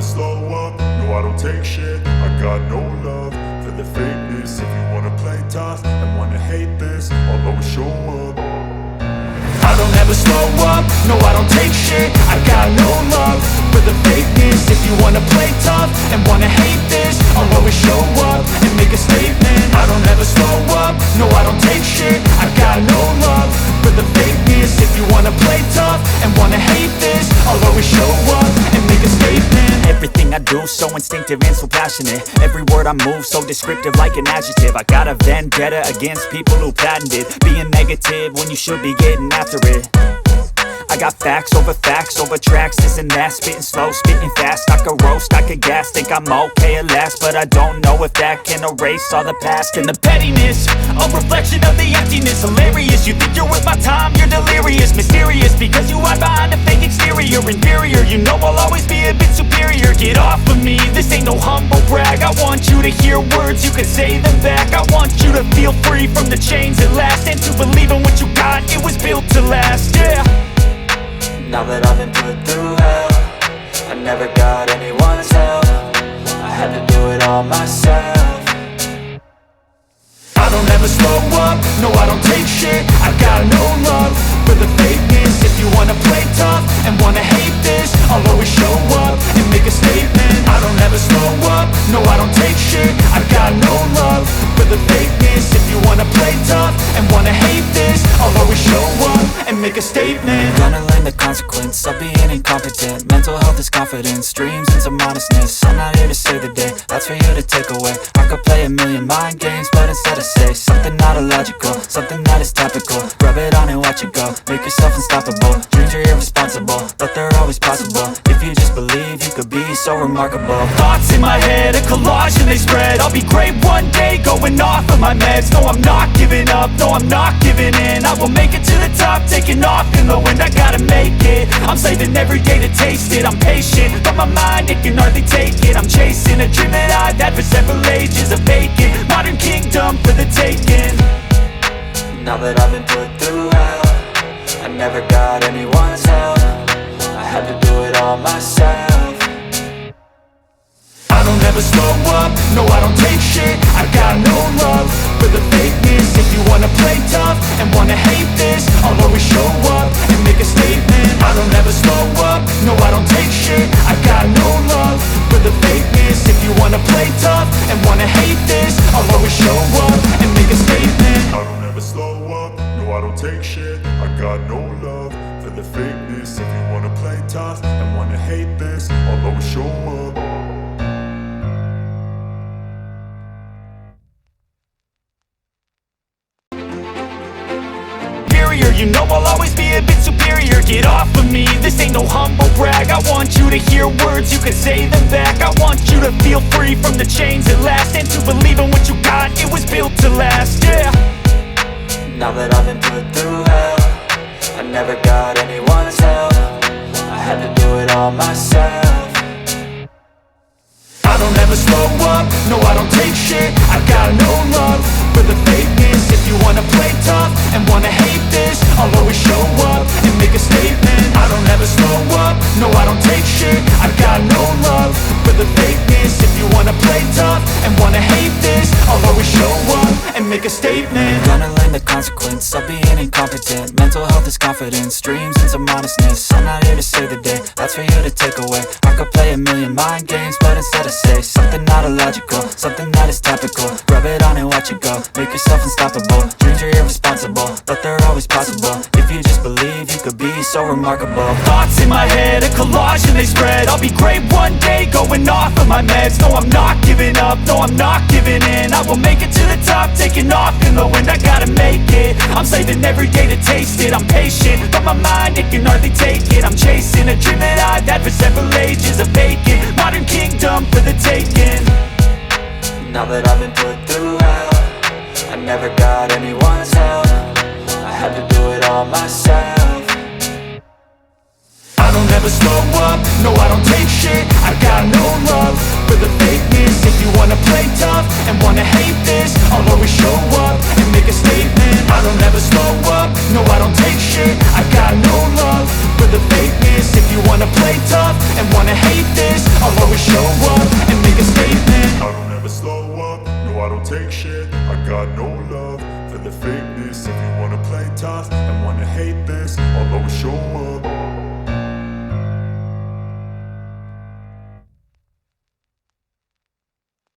slow up, no I don't take shit. I got no love for the fakeness. If you wanna play tough and wanna hate this, I'll always show up. I don't ever slow up, no I don't take shit. I got no love for the fakeness. If you wanna play tough and wanna hate this, I'll always show up and make a statement. I don't ever slow up, no I don't take shit. I got no love for the fakeness. If you wanna play tough and wanna hate this, I'll always show up and make a statement. Everything I do so instinctive and so passionate. Every word I move so descriptive like an adjective. I got a vendetta against people who patented being negative when you should be getting after it. I got facts over tracks, this and that. Spitting slow, spitting fast. I could roast, I could gas. Think I'm okay at last, but I don't know if that can erase all the past. And the pettiness, a reflection of the emptiness. Hilarious, you think you're worth my time, you're delirious. Mysterious, because you hide behind a fake exterior. Inferior, you know I'll always be a bit superior. Get off of me, this ain't no humble brag. I want you to hear words, you can say them back. I want you to feel free from the chains at last, and to believe in what you got, it was built to last, yeah. Now that I've been put through hell, I never got anyone's help. I had to do it all myself. I don't ever slow up, no I don't take shit. I got no love for the fakeness. If you wanna play tough and wanna hate this, I'll always show up and make a statement. I don't ever slow up, no I don't take shit. I got no love for the fakeness. If you wanna play tough and wanna hate this, I'll always show up and make a statement. Gonna learn the consequence of being incompetent. Mental health is confidence, dreams and some honestness. I'm not here to save the day, that's for you to take away. I could play a million mind games, but instead I say something not illogical, something that is topical. Rub it on and watch it go, make yourself unstoppable. Dreams are irresponsible, but they're always possible. If you just believe, you could be so remarkable. Thoughts in my head, a collage and they spread. I'll be great one day, going off of my meds. No, I'm not giving up, no, I'm not giving in. I will make it to the top, taking off in the wind. I gotta make it, I'm saving every day to taste it. I'm patient, but my mind, it can hardly take it. I'm chasing a dream that I've had for several ages. A vacant, modern kingdom for the taking. Now that I've been put through hell, I never got anyone's help. I had to do it all myself. I don't ever slow up, no I don't take shit. I got no love for the fakeness. If you wanna play tough and wanna hate this, I'll always show up and make a statement. I don't ever slow up, no I don't take shit. I got no love for the fakeness. If you wanna play tough and wanna hate this, I'll always show up and make a statement. I don't ever slow up, no I don't take shit. I got no love for the fakeness. If you wanna play tough and wanna hate this, I'll always show up. You know I'll always be a bit superior. Get off of me, this ain't no humble brag. I want you to hear words, you can say them back. I want you to feel free from the chains at last, and to believe in what you got, it was built to last, yeah. Now that I've been put through hell, I never got anyone's help. I had to do it all myself. I don't ever slow up, no I don't take shit. I got no love for the fakeness. If you wanna play tough and wanna hate this, I'll always show up and make a statement. I don't ever slow up, no I don't take shit. I got no love for the fakeness. If you wanna play tough and wanna hate this, I'll always show up and make a statement. Gonna learn the consequence of being incompetent. Mental health is confidence, dreams and some honestness. I'm not here to save the day, that's for you to take away. I could play a million mind games, but instead I say something not illogical, something that is topical. Rub it on and watch it go, make yourself unstoppable. Dreams are irresponsible, but they're always possible. If you just believe, you could be so remarkable. Thoughts in my head, a collage and they spread. I'll be great one day, going off of my meds. No, I'm not giving up, no, I'm not giving in. I will make it to the top, taking off in the wind. I gotta make it, I'm saving every day to taste it. I'm patient, but my mind, it can hardly take it. I'm chasing a dream that I've had for several ages. A vacant, modern kingdom for the taking. Now that I've been put through hell, I never got anyone's help. I had to do it all myself. I don't ever slow up, no I don't take shit. I got no love for the fakeness. If you wanna play tough and wanna hate this, I'll always show up and make a statement. I don't ever slow up, no I don't take shit. I got no love for the fakeness. If you wanna play tough and wanna hate this, I'll always show up and make a statement. I don't ever slow up, no I don't take shit. I got no love for the fakeness. If you wanna play tough and wanna hate this, I'll always show up.